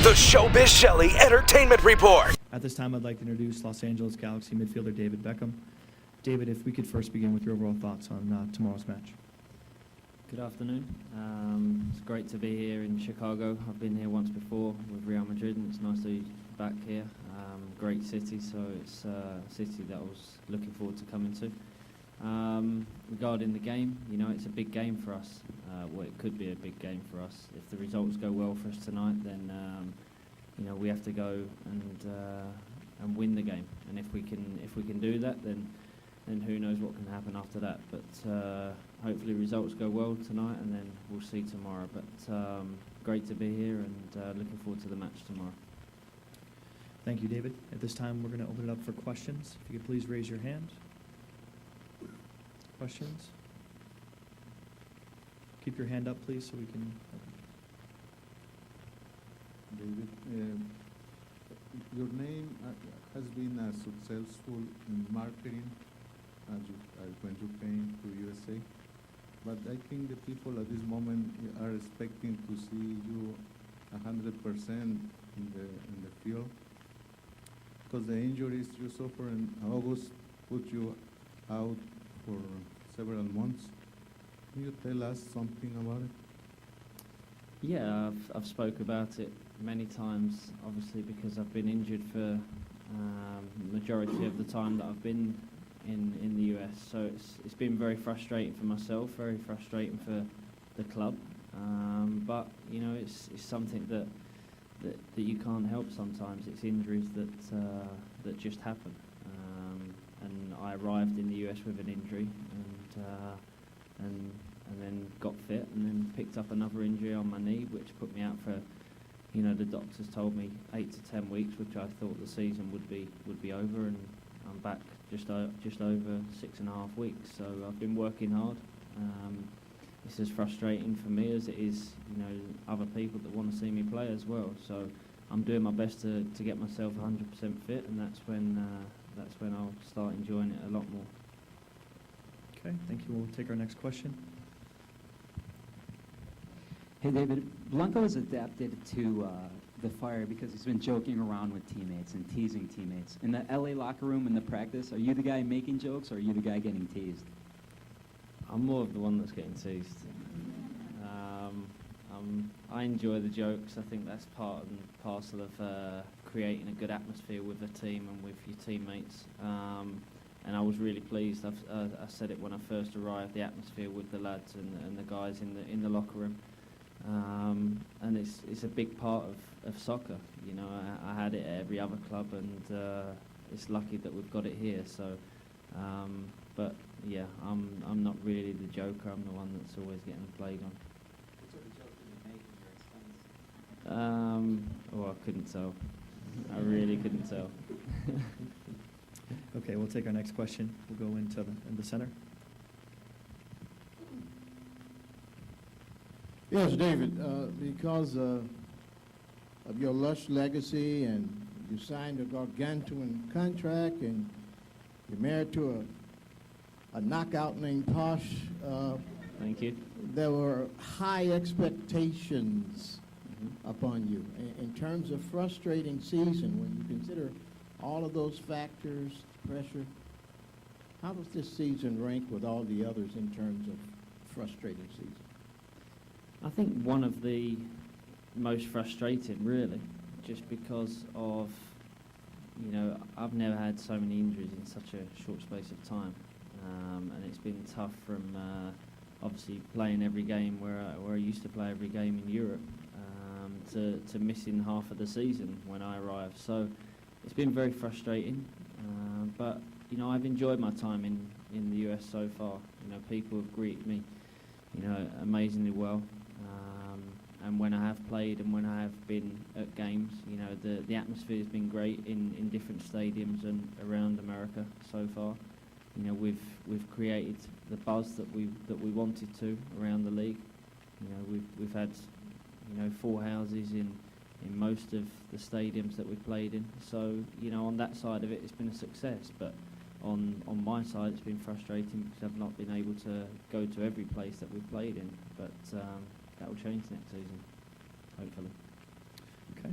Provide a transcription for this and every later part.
The Showbiz Shelly Entertainment Report. At this time, I'd like to introduce Los Angeles Galaxy midfielder David Beckham. David, if we could first begin with your overall thoughts on tomorrow's match. Good afternoon. It's great to be here in Chicago. I've been here once before with Real Madrid, and it's nice to be back here. Great city, so it's a city that I was looking forward to coming to. Regarding the game, you know, it's a big game for us. Well, it could be a big game for us. If the results go well for us tonight, then you know, we have to go and win the game. And if we can do that, then who knows what can happen after that. But hopefully results go well tonight, and then we'll see tomorrow. But great to be here, and looking forward to the match tomorrow. Thank you, David. At this time, we're going to open it up for questions. If you could please raise your hand. Questions? Keep your hand up, please, so we can... David, your name has been successful in marketing when you came to USA, but I think the people at this moment are expecting to see you 100% in the field, because the injuries you suffered in August put you out for several months. Can you tell us something about it? Yeah, I've spoke about it many times, obviously, because I've been injured for the majority of the time that I've been in the US. So it's been very frustrating for myself, very frustrating for the club. But you know, it's something that you can't help sometimes. It's injuries that just happen. And I arrived in the US with an injury, and then got fit, and then picked up another injury on my knee, which put me out for, you know, the doctors told me 8 to 10 weeks, which I thought the season would be over, and I'm back just over 6.5 weeks. So I've been working hard. It's as frustrating for me as it is, you know, other people that want to see me play as well. So I'm doing my best to get myself 100% fit, and that's when I'll start enjoying it a lot more. Okay, thank you. We'll take our next question. Hey, David, Blanco has adapted to the fire because he's been joking around with teammates and teasing teammates. In the LA locker room and the practice, are you the guy making jokes, or are you the guy getting teased? I'm more of the one that's getting teased. I enjoy the jokes. I think that's part and parcel of creating a good atmosphere with the team and with your teammates. And I was really pleased. I said it when I first arrived, the atmosphere with the lads and the guys in the locker room. And it's a big part of soccer. You know, I had it at every other club, and it's lucky that we've got it here. So, but yeah, I'm not really the joker. I'm the one that's always getting played on. What sort of joke did you make in your expense? Oh, I couldn't tell. I really couldn't tell. Okay, we'll take our next question. We'll go into the center. Yes, David, because of your lush legacy, and you signed a gargantuan contract, and you're married to a knockout named Posh. Thank you. There were high expectations upon you. In terms of frustrating season, when you consider all of those factors, pressure, how does this season rank with all the others in terms of frustrating season? I think one of the most frustrating, really, just because of, you know, I've never had so many injuries in such a short space of time, and it's been tough from obviously playing every game where I used to play every game in Europe, to missing half of the season when I arrived. So it's been very frustrating, but you know, I've enjoyed my time in the US so far. You know, people have greeted me, you know, amazingly well. And when I have played and when I have been at games, you know, the atmosphere has been great in different stadiums and around America so far. You know, we've created the buzz that we wanted to around the league. You know, we've had, you know, full houses in most of the stadiums that we've played in. So, you know, on that side of it, it's been a success. But on my side, it's been frustrating because I've not been able to go to every place that we've played in. But that will change next season, hopefully. Okay.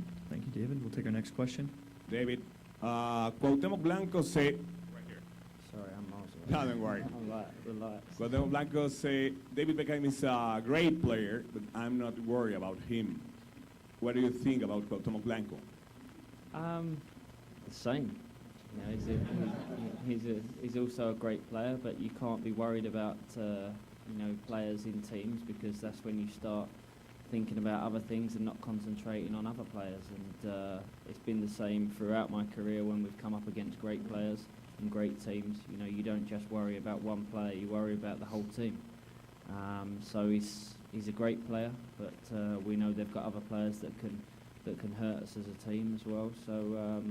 you, David. We'll take our next question. David, Cuauhtémoc Blanco say, Sorry, I'm miles away. no, don't worry. I'm like, relax. Cuauhtémoc Blanco say David Beckham is a great player, but I'm not worried about him. What do you think about Cuauhtémoc Blanco? The same. You know, he's also a great player, but you can't be worried about players in teams, because that's when you start thinking about other things and not concentrating on other players. And it's been the same throughout my career when we've come up against great players and great teams. You know, you don't just worry about one player; you worry about the whole team. So he's a great player, but we know they've got other players that can hurt us as a team as well. So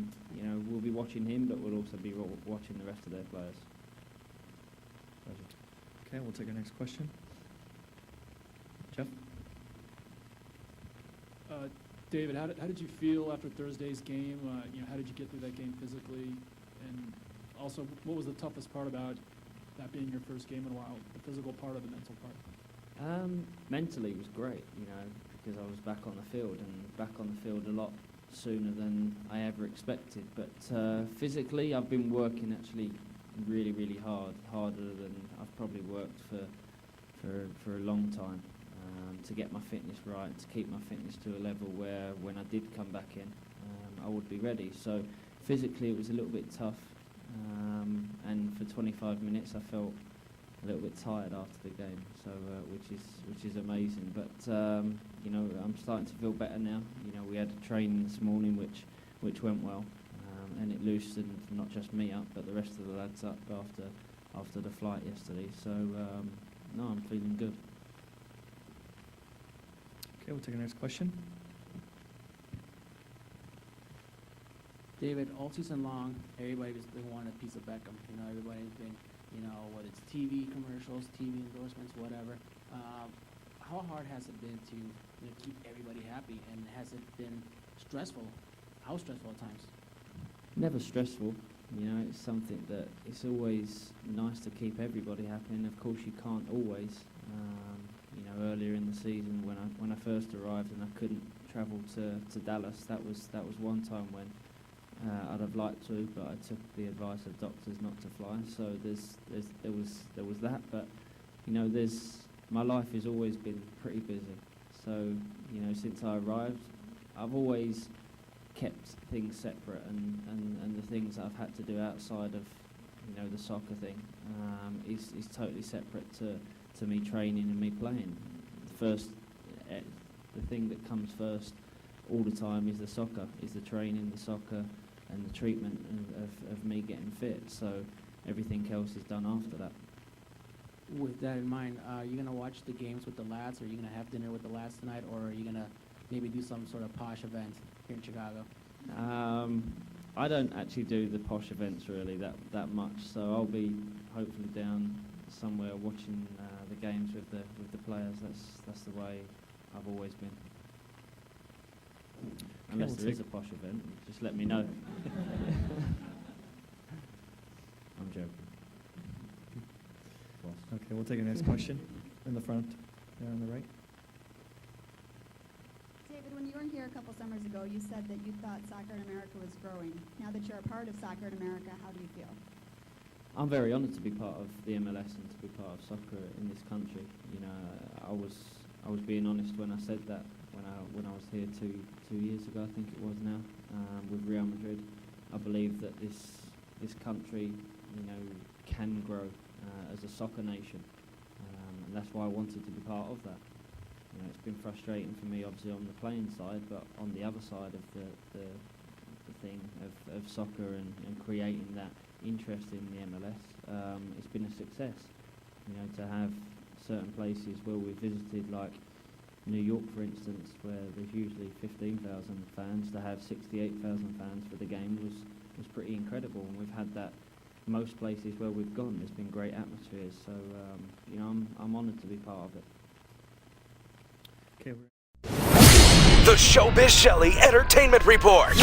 we'll be watching him, but we'll also be watching the rest of their players. Pleasure. Okay, we'll take our next question. Jeff? David, how did you feel after Thursday's game? How did you get through that game physically? And also, what was the toughest part about that being your first game in a while, the physical part or the mental part? Mentally, it was great, because I was back on the field, and back on the field a lot sooner than I ever expected. But physically, I've been working actually really, really hard, harder than I've probably worked for a long time, to get my fitness right, to keep my fitness to a level where when I did come back in, I would be ready. So physically, it was a little bit tough, and for 25 minutes, I felt a little bit tired after the game, so which is amazing. But I'm starting to feel better now. We had a training this morning which went well, and it loosened not just me up, but the rest of the lads up after the flight yesterday. So no, I'm feeling good. Okay, we'll take our next question. David, all season long, everybody's been wanting a piece of Beckham. Everybody's been, whether it's TV commercials, TV endorsements, whatever. How hard has it been to keep everybody happy, and has it been stressful? How stressful at times? Never stressful. It's something that it's always nice to keep everybody happy, and of course you can't always. Earlier in the season when I first arrived and I couldn't travel to Dallas, that was one time when I'd have liked to, but I took the advice of doctors not to fly. So there was that, but my life has always been pretty busy. So since I arrived, I've always kept things separate, and the things that I've had to do outside of the soccer thing is totally separate to me training and me playing. The thing that comes first all the time is the soccer, is the training, the soccer, and the treatment of me getting fit. So everything else is done after that. With that in mind, are you going to watch the games with the lads? Or are you going to have dinner with the lads tonight? Or are you going to maybe do some sort of posh event here in Chicago? I don't actually do the posh events really that much, so I'll be hopefully down somewhere watching the games with the players. That's the way I've always been. Unless there is a posh event, just let me know. I'm joking. Boss. Okay, we'll take our next question in the front, there on the right. David, when you were here a couple summers ago, you said that you thought soccer in America was growing. Now that you're a part of soccer in America, how do you feel? I'm very honoured to be part of the MLS and to be part of soccer in this country. I was being honest when I said that when I was here two years ago, I think it was now, with Real Madrid. I believe that this country, can grow as a soccer nation, and that's why I wanted to be part of that. It's been frustrating for me, obviously, on the playing side, but on the other side of the thing of soccer and creating that interest in the MLS, it's been a success. To have certain places where we visited, like New York, for instance, where there's usually 15,000 fans, to have 68,000 fans for the game was pretty incredible. And we've had that most places where we've gone. There's been great atmospheres. So I'm honoured to be part of it. Okay. The Showbiz Shelly Entertainment Report.